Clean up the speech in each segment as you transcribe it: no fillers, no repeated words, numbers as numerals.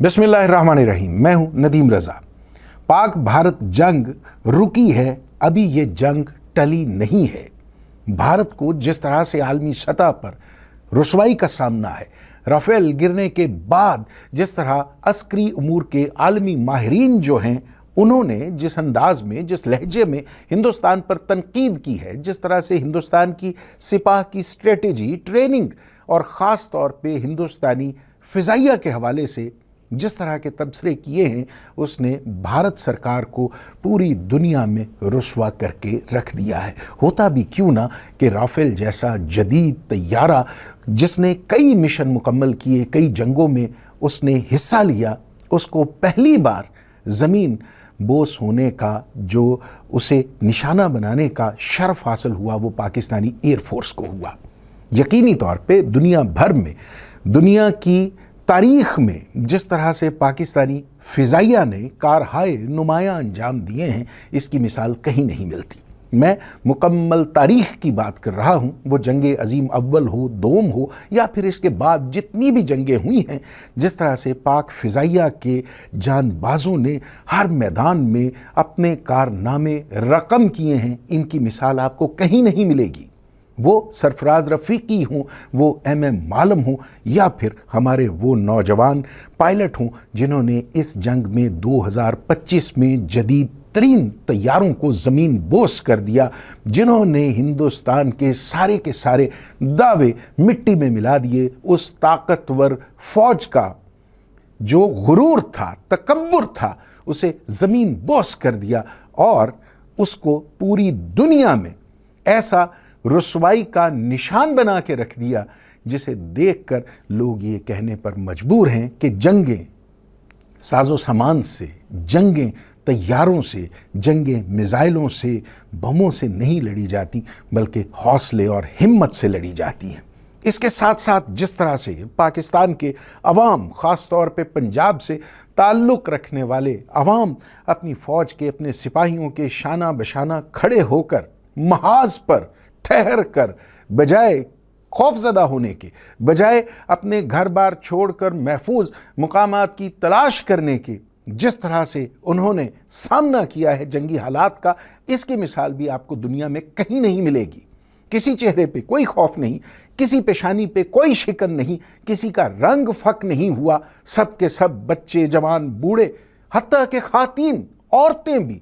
बिस्मिल्लाहिर्रहमानिर्रहीम। मैं हूं नदीम रजा। पाक भारत जंग रुकी है, अभी ये जंग टली नहीं है। भारत को जिस तरह से आलमी सतह पर रुसवाई का सामना है, राफेल गिरने के बाद जिस तरह अस्करी उमूर के आलमी माहिरीन जो हैं उन्होंने जिस अंदाज में, जिस लहजे में हिंदुस्तान पर तनकीद की है, जिस तरह से हिंदुस्तान की सिपाह की स्ट्रेटेजी, ट्रेनिंग और ख़ास तौर पे हिंदुस्तानी फ़िज़ाइया के हवाले से जिस तरह के तबसरे किए हैं, उसने भारत सरकार को पूरी दुनिया में रुसवा करके रख दिया है। होता भी क्यों ना कि राफेल जैसा जदीद तैयारा जिसने कई मिशन मुकम्मल किए, कई जंगों में उसने हिस्सा लिया, उसको पहली बार ज़मीन बोस होने का जो उसे निशाना बनाने का शर्फ हासिल हुआ वो पाकिस्तानी एयरफोर्स को हुआ। यकीनी तौर पे दुनिया भर में, दुनिया की तारीख़ में जिस तरह से पाकिस्तानी फ़िज़ाइया ने कारहाय नुमायाँ अंजाम दिए हैं, इसकी मिसाल कहीं नहीं मिलती। मैं मुकम्मल तारीख़ की बात कर रहा हूँ, वो जंगे अज़ीम अव्वल हो, दोम हो या फिर इसके बाद जितनी भी जंगें हुई हैं, जिस तरह से पाक फ़िज़ाइया के जानबाजों ने हर मैदान में अपने कारनामे रकम किए हैं, इनकी मिसाल आपको कहीं नहीं मिलेगी। वो सरफराज रफ़ीकी हों, वो MM मालम हों या फिर हमारे वो नौजवान पायलट हों जिन्होंने इस जंग में 2025 में जदीद तरीन तैयारों को ज़मीन बोस कर दिया, जिन्होंने हिंदुस्तान के सारे दावे मिट्टी में मिला दिए। उस ताकतवर फ़ौज का जो गुरूर था, तकब्बुर था, उसे ज़मीन बोस कर दिया और उसको पूरी दुनिया में ऐसा रुसवाई का निशान बना के रख दिया जिसे देखकर लोग ये कहने पर मजबूर हैं कि जंगें साजो सामान से, जंगें तैयारों से, जंगें मिज़ाइलों से, बमों से नहीं लड़ी जाती, बल्कि हौसले और हिम्मत से लड़ी जाती हैं। इसके साथ साथ जिस तरह से पाकिस्तान के अवाम, ख़ास तौर पे पंजाब से ताल्लुक़ रखने वाले अवाम अपनी फ़ौज के, अपने सिपाहियों के शाना बशाना खड़े होकर, महाज पर ठहर कर, बजाय खौफज़दा होने के, बजाय अपने घर बार छोड़कर महफूज मुकामात की तलाश करने के, जिस तरह से उन्होंने सामना किया है जंगी हालात का, इसकी मिसाल भी आपको दुनिया में कहीं नहीं मिलेगी। किसी चेहरे पे कोई खौफ नहीं, किसी पेशानी पे कोई शिकन नहीं, किसी का रंग फक नहीं हुआ। सब के सब बच्चे, जवान, बूढ़े, हत्ता के ख़ातीन, औरतें भी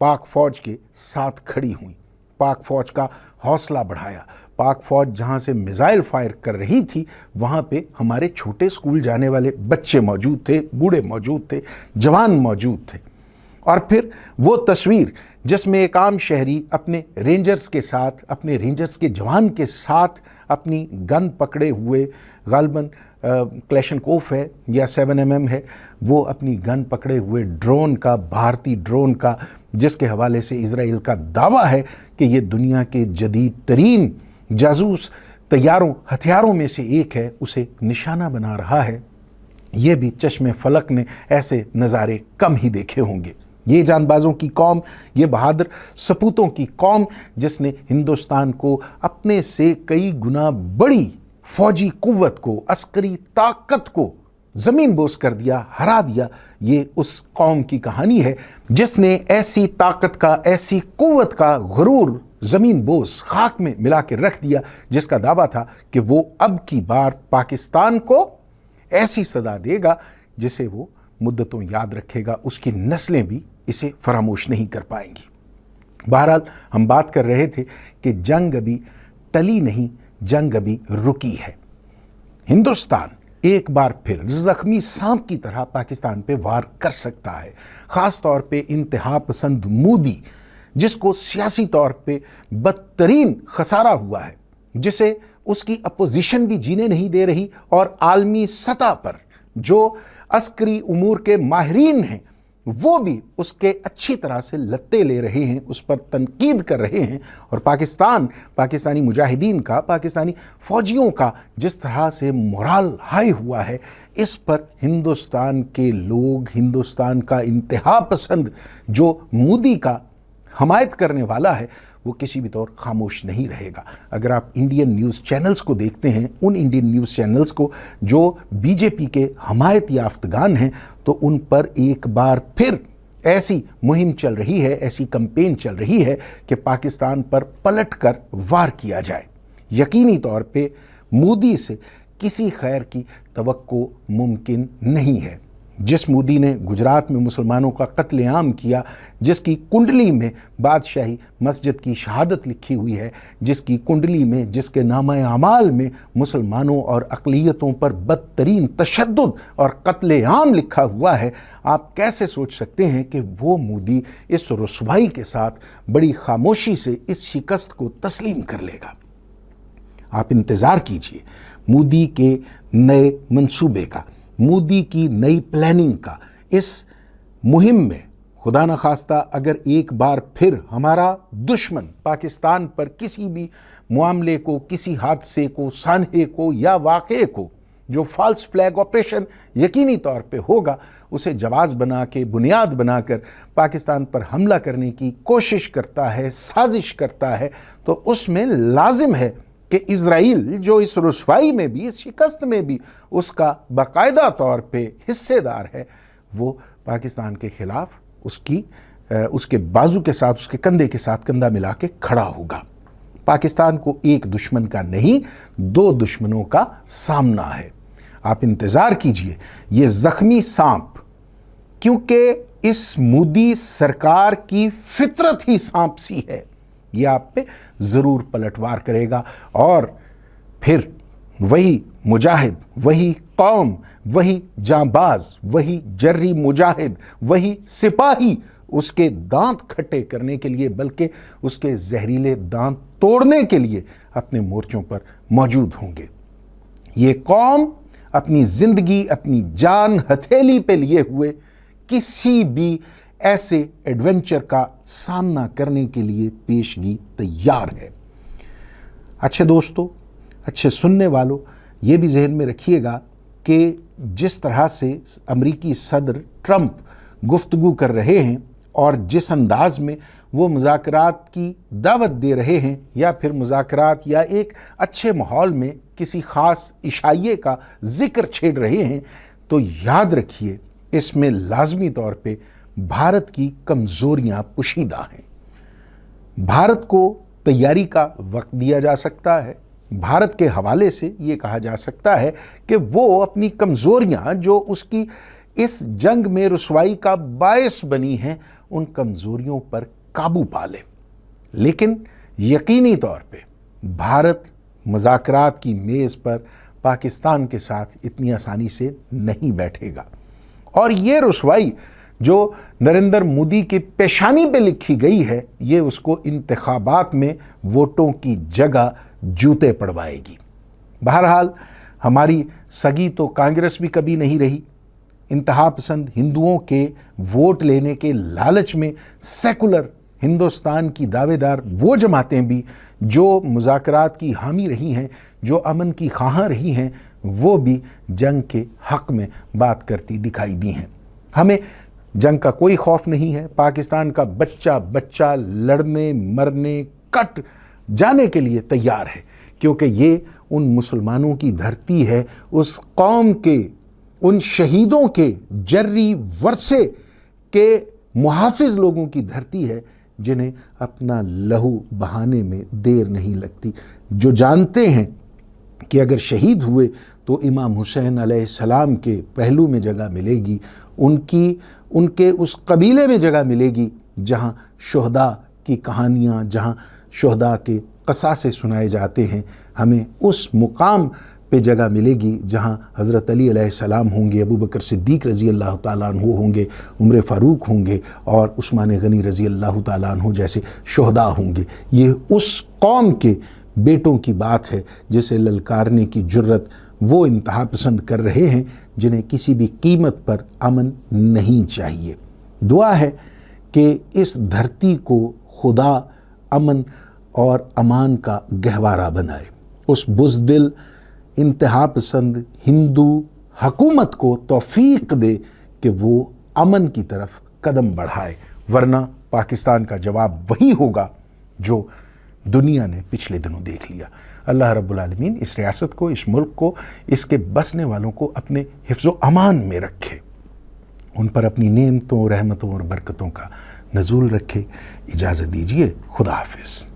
पाक फ़ौज के साथ खड़ी हुई, पाक फ़ौज का हौसला बढ़ाया। पाक फ़ौज जहाँ से मिज़ाइल फायर कर रही थी, वहाँ पे हमारे छोटे स्कूल जाने वाले बच्चे मौजूद थे, बूढ़े मौजूद थे, जवान मौजूद थे। और फिर वो तस्वीर जिसमें एक आम शहरी अपने रेंजर्स के साथ, अपने रेंजर्स के जवान के साथ अपनी गन पकड़े हुए, गालबन क्लैशनकोफ है या 7mm है, वो अपनी गन पकड़े हुए ड्रोन का, भारतीय ड्रोन का, जिसके हवाले से इजराइल का दावा है कि ये दुनिया के जदीद तरीन जासूस तैयारों, हथियारों में से एक है, उसे निशाना बना रहा है। ये भी चश्मे फलक ने ऐसे नज़ारे कम ही देखे होंगे। ये जानबाजों की कौम, ये बहादुर सपूतों की कौम जिसने हिंदुस्तान को अपने से कई गुना बड़ी फ़ौजी कुव्वत को, अस्करी ताकत को ज़मीन बोस कर दिया, हरा दिया, ये उस कौम की कहानी है जिसने ऐसी ताकत का, ऐसी कुव्वत का गुरूर ज़मीन बोस खाक में मिला के रख दिया, जिसका दावा था कि वो अब की बार पाकिस्तान को ऐसी सदा देगा जिसे वो मुद्दतों याद रखेगा, उसकी नस्लें भी इसे फरामोश नहीं कर पाएंगी। बहरहाल हम बात कर रहे थे कि जंग अभी टली नहीं, जंग अभी रुकी है। हिंदुस्तान एक बार फिर ज़ख्मी सांप की तरह पाकिस्तान पे वार कर सकता है। ख़ास तौर पे इंतहा पसंद मोदी, जिसको सियासी तौर पे बदतरीन खसारा हुआ है, जिसे उसकी अपोजिशन भी जीने नहीं दे रही और आलमी सतह पर जो अस्करी उमूर के माहिरीन हैं वो भी उसके अच्छी तरह से लत्ते ले रहे हैं, उस पर तनकीद कर रहे हैं। और पाकिस्तानी मुजाहिदीन का, पाकिस्तानी फ़ौजियों का जिस तरह से मोराल हाई हुआ है, इस पर हिंदुस्तान के लोग, हिंदुस्तान का इंतहा पसंद जो मोदी का हमायत करने वाला है वो किसी भी तौर खामोश नहीं रहेगा। अगर आप इंडियन न्यूज़ चैनल्स को देखते हैं, उन इंडियन न्यूज़ चैनल्स को जो बीजेपी के हमायत याफ्तगान हैं, तो उन पर एक बार फिर ऐसी मुहिम चल रही है, ऐसी कैंपेन चल रही है कि पाकिस्तान पर पलटकर वार किया जाए। यकीनी तौर पे मोदी से किसी खैर की तवक्को मुमकिन नहीं है। जिस मोदी ने गुजरात में मुसलमानों का कत्लेआम किया, जिसकी कुंडली में बादशाही मस्जिद की शहादत लिखी हुई है, जिसकी कुंडली में, जिसके नामे अमाल में मुसलमानों और अक़लियतों पर बदतरीन तशद्दुद और कत्लेआम लिखा हुआ है, आप कैसे सोच सकते हैं कि वो मोदी इस रुसवाई के साथ बड़ी खामोशी से इस शिकस्त को तस्लीम कर लेगा? आप इंतज़ार कीजिए मोदी के नए मंसूबे का, मोदी की नई प्लानिंग का। इस मुहिम में खुदा न खास्ता अगर एक बार फिर हमारा दुश्मन पाकिस्तान पर किसी भी मामले को, किसी हादसे को, सानहे को या वाक़े को, जो फॉल्स फ्लैग ऑपरेशन यकीनी तौर पे होगा, उसे जवाज़ बना के, बुनियाद बनाकर पाकिस्तान पर हमला करने की कोशिश करता है, साजिश करता है, तो उसमें लाजिम है कि इज़राइल जो इस रुसवाई में भी, इस शिकस्त में भी उसका बाकायदा तौर पे हिस्सेदार है, वो पाकिस्तान के ख़िलाफ़ उसके बाजू के साथ, उसके कंधे के साथ कंधा मिला के खड़ा होगा। पाकिस्तान को एक दुश्मन का नहीं, दो दुश्मनों का सामना है। आप इंतज़ार कीजिए ये ज़ख्मी सांप, क्योंकि इस मोदी सरकार की फितरत ही सांप सी है, ये आप पे ज़रूर पलटवार करेगा और फिर वही मुजाहिद, वही कौम, वही जांबाज, वही जर्री मुजाहिद, वही सिपाही उसके दांत खट्टे करने के लिए, बल्कि उसके जहरीले दांत तोड़ने के लिए अपने मोर्चों पर मौजूद होंगे। ये कौम अपनी ज़िंदगी, अपनी जान हथेली पे लिए हुए किसी भी ऐसे एडवेंचर का सामना करने के लिए पेशगी तैयार है। अच्छे दोस्तों, अच्छे सुनने वालों, ये भी जहन में रखिएगा कि जिस तरह से अमरीकी सदर ट्रंप गुफ्तगू कर रहे हैं और जिस अंदाज में वो मुज़ाकरात की दावत दे रहे हैं, या फिर मुज़ाकरात या एक अच्छे माहौल में किसी ख़ास इशाइये का ज़िक्र छेड़ रहे हैं, तो याद रखिए इसमें लाजमी तौर पे भारत की कमज़ोरियाँ पुशीदा हैं। भारत को तैयारी का वक्त दिया जा सकता है। भारत के हवाले से ये कहा जा सकता है कि वो अपनी कमज़ोरियाँ जो उसकी इस जंग में रुसवाई का बायस बनी हैं, उन कमज़ोरियों पर काबू पा ले। लेकिन यकीनी तौर पे भारत मुज़ाकरात की मेज़ पर पाकिस्तान के साथ इतनी आसानी से नहीं बैठेगा। और ये रुसवाई जो नरेंद्र मोदी की पेशानी पे लिखी गई है, ये उसको इंतखाबात में वोटों की जगह जूते पड़वाएगी। बहरहाल हमारी सगी तो कांग्रेस भी कभी नहीं रही। इंतहा पसंद हिंदुओं के वोट लेने के लालच में सेकुलर हिंदुस्तान की दावेदार वो जमातें भी जो मुज़ाकरात की हामी रही हैं, जो अमन की ख़्वाहां रही हैं, वो भी जंग के हक़ में बात करती दिखाई दी हैं। हमें जंग का कोई खौफ नहीं है। पाकिस्तान का बच्चा बच्चा लड़ने, मरने, कट जाने के लिए तैयार है, क्योंकि ये उन मुसलमानों की धरती है, उस कौम के, उन शहीदों के जर्री वर्से के मुहाफिज लोगों की धरती है, जिन्हें अपना लहू बहाने में देर नहीं लगती, जो जानते हैं कि अगर शहीद हुए तो इमाम हुसैन अलैहिस्सलाम के पहलू में जगह मिलेगी, उनके उस कबीले में जगह मिलेगी जहाँ शुहदा की कहानियाँ, जहाँ शुहदा के क़सासे सुनाए जाते हैं। हमें उस मुकाम पे जगह मिलेगी जहाँ हज़रत अली अलैहिस्सलाम होंगे, अबू बकर सिद्दीक़ रज़ी अल्लाह ताला अन्हु होंगे, उमर फ़ारूक होंगे और उस्मान गनी रज़ी अल्लाह ताला अन्हु जैसे शुहदा होंगे। ये उस कौम के बेटों की बात है जिसे ललकारने की जुर्रत वो इंतहा पसंद कर रहे हैं जिन्हें किसी भी कीमत पर अमन नहीं चाहिए। दुआ है कि इस धरती को खुदा अमन और अमान का गहवारा बनाए, उस बुज़दिल इंतहा पसंद हिंदू हुकूमत को तौफीक दे कि वो अमन की तरफ कदम बढ़ाए ورنہ پاکستان کا جواب وہی ہوگا جو دنیا نے پچھلے دنوں دیکھ لیا۔ اللہ رب العالمین اس ریاست کو، اس ملک کو، اس کے بسنے والوں کو اپنے حفظ و امان میں رکھے، ان پر اپنی نعمتوں، رحمتوں اور برکتوں کا نزول رکھے۔ اجازت دیجیے، خدا حافظ۔